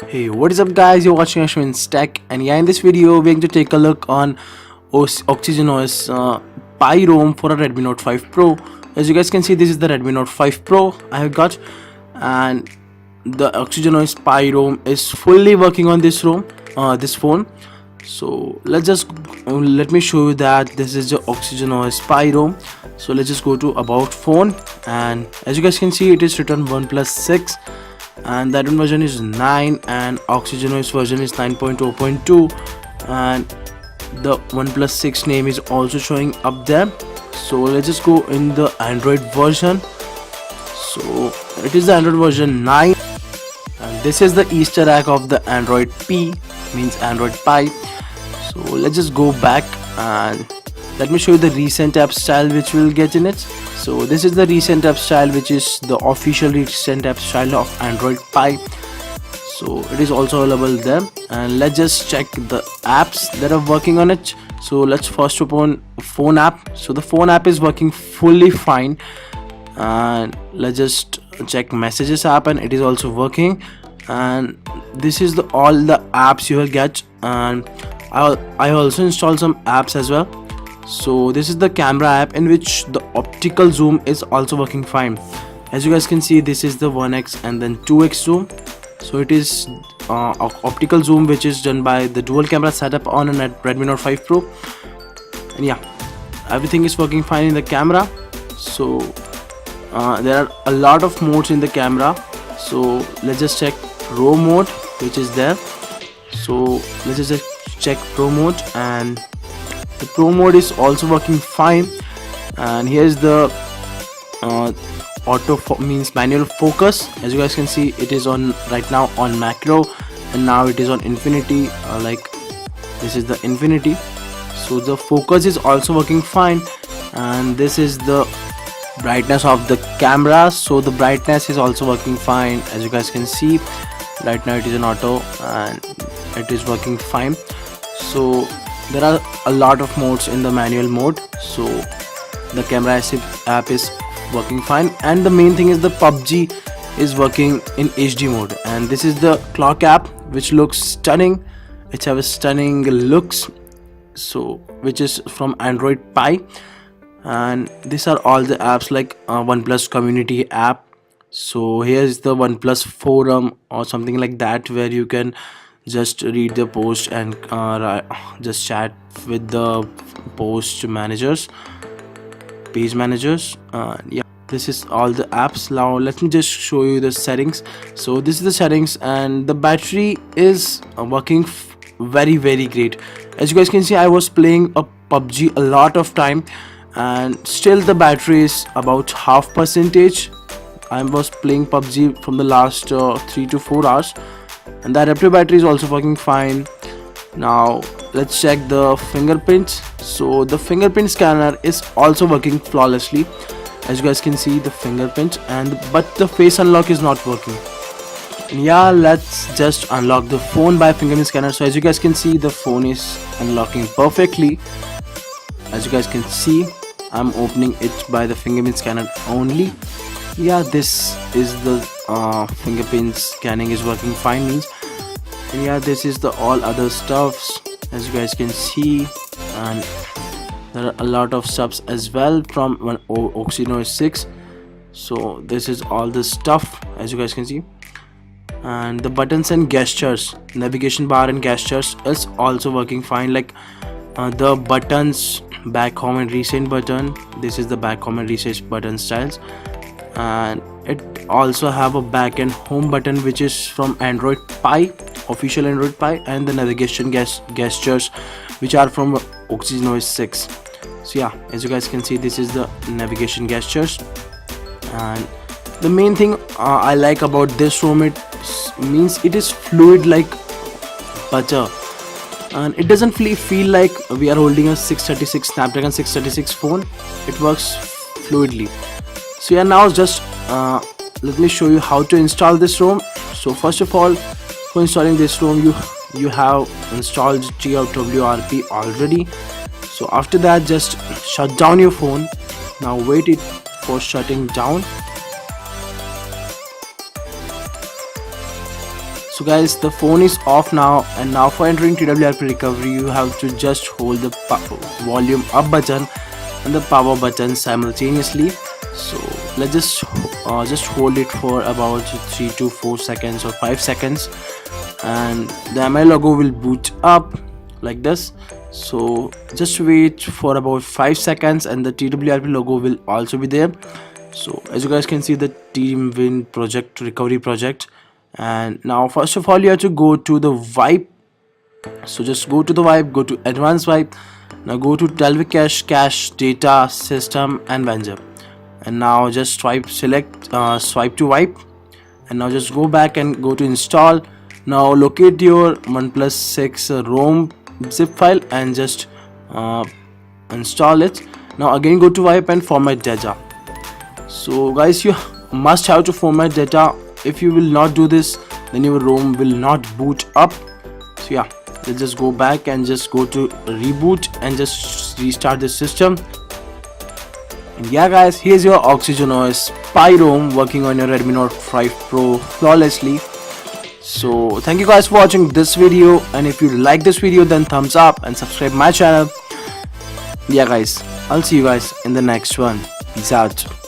Hey, what is up guys? You're watching Ashwin's Tech, and yeah, in this video we're going to take a look on OxygenOS Pi ROM for a Redmi Note 5 Pro. As you guys can see, this is the Redmi Note 5 Pro I have got, and the OxygenOS Pi ROM is fully working on this phone. So let me show you that this is the OxygenOS Pi ROM. So let's just go to about phone, and as you guys can see, it is written OnePlus 6, and that one version is 9, and OxygenOS version is 9.0.2, and the OnePlus 6 name is also showing up there. So let's just go in the Android version. So it is the Android version 9, and this is the Easter egg of the Android P, means Android Pie. So let's just go back and let me show you the recent app style which we'll get in it. So this is the recent app style, which is the official recent app style of Android Pie. So it is also available there, and let's just check the apps that are working on it. So let's first open phone app. So the phone app is working fully fine, and let's just check messages app, and it is also working. And this is all the apps you will get, and I also installed some apps as well. So this is the camera app, in which the optical zoom is also working fine. As you guys can see, this is the 1x and then 2x zoom. So it is optical zoom, which is done by the dual camera setup on a Redmi Note 5 Pro. And yeah, everything is working fine in the camera. So there are a lot of modes in the camera. So let's just check Pro mode, which is there. So let's just check Pro mode, and the Pro mode is also working fine. And here's the means manual focus. As you guys can see, it is on right now on macro, and now it is on infinity. Like this is the infinity. So the focus is also working fine, and this is the brightness of the camera. So the brightness is also working fine. As you guys can see, right now it is in auto, and it is working fine. So there are a lot of modes in the manual mode. So the camera app is working fine, and the main thing is the PUBG is working in HD mode. And this is the clock app, which looks stunning. It has stunning looks, so which is from Android Pie. And these are all the apps, like OnePlus community app. So here's the OnePlus forum or something like that, where you can just read the post and just chat with the post managers, page managers. Yeah, this is all the apps. Now let me just show you the settings. So this is the settings, and the battery is working very great. As you guys can see, I was playing a PUBG a lot of time, and still the battery is about half percentage. I was playing PUBG from the last 3 to 4 hours, and the adaptive battery is also working fine. Now let's check the fingerprints. So the fingerprint scanner is also working flawlessly. As you guys can see, the fingerprint, but the face unlock is not working. And yeah, let's just unlock the phone by fingerprint scanner. So as you guys can see, the phone is unlocking perfectly. As you guys can see, I'm opening it by the fingerprint scanner only. Yeah, this is the fingerprint scanning is working fine, means. And yeah, this is the all other stuffs, as you guys can see, and there are a lot of stuffs as well from OxygenOS 6. So this is all the stuff, as you guys can see. And the buttons and gestures, navigation bar and gestures is also working fine, like the buttons, back home and reset button. This is the back home and reset button styles, and it also have a back and home button, which is from Android Pie, official Android Pie, and the navigation gestures, which are from OxygenOS 6. So yeah, as you guys can see, this is the navigation gestures. And the main thing I like about this ROM, it means it is fluid like butter, and it doesn't feel like we are holding a 636 Snapdragon 636 phone. It works fluidly. So yeah, now just let me show you how to install this ROM. So first of all, for installing this ROM, you have installed TWRP already. So after that, just shut down your phone. Now wait it for shutting down. So guys, the phone is off now, and now for entering TWRP recovery you have to just hold the volume up button and the power button simultaneously. So let's just hold it for about 3 to 4 seconds or 5 seconds, and the MI logo will boot up like this. So just wait for about 5 seconds and the TWRP logo will also be there. So as you guys can see, the Team Win project, recovery project. And now first of all you have to go to the wipe. So just go to the wipe, go to advanced wipe, now go to Telvicache, cache, data, system and vendor, and now just swipe to wipe, and now just go back and go to install. Now locate your OnePlus 6 ROM zip file and just install it. Now again go to wipe and format data. So guys, you must have to format data. If you will not do this, then your ROM will not boot up. So yeah, let's just go back and just go to reboot and just restart the system. And yeah guys, here's your Oxygen OS Pi ROM working on your Redmi Note 5 Pro flawlessly. So thank you guys for watching this video, and if you like this video then thumbs up and subscribe my channel. Yeah guys, I'll see you guys in the next one. Peace out.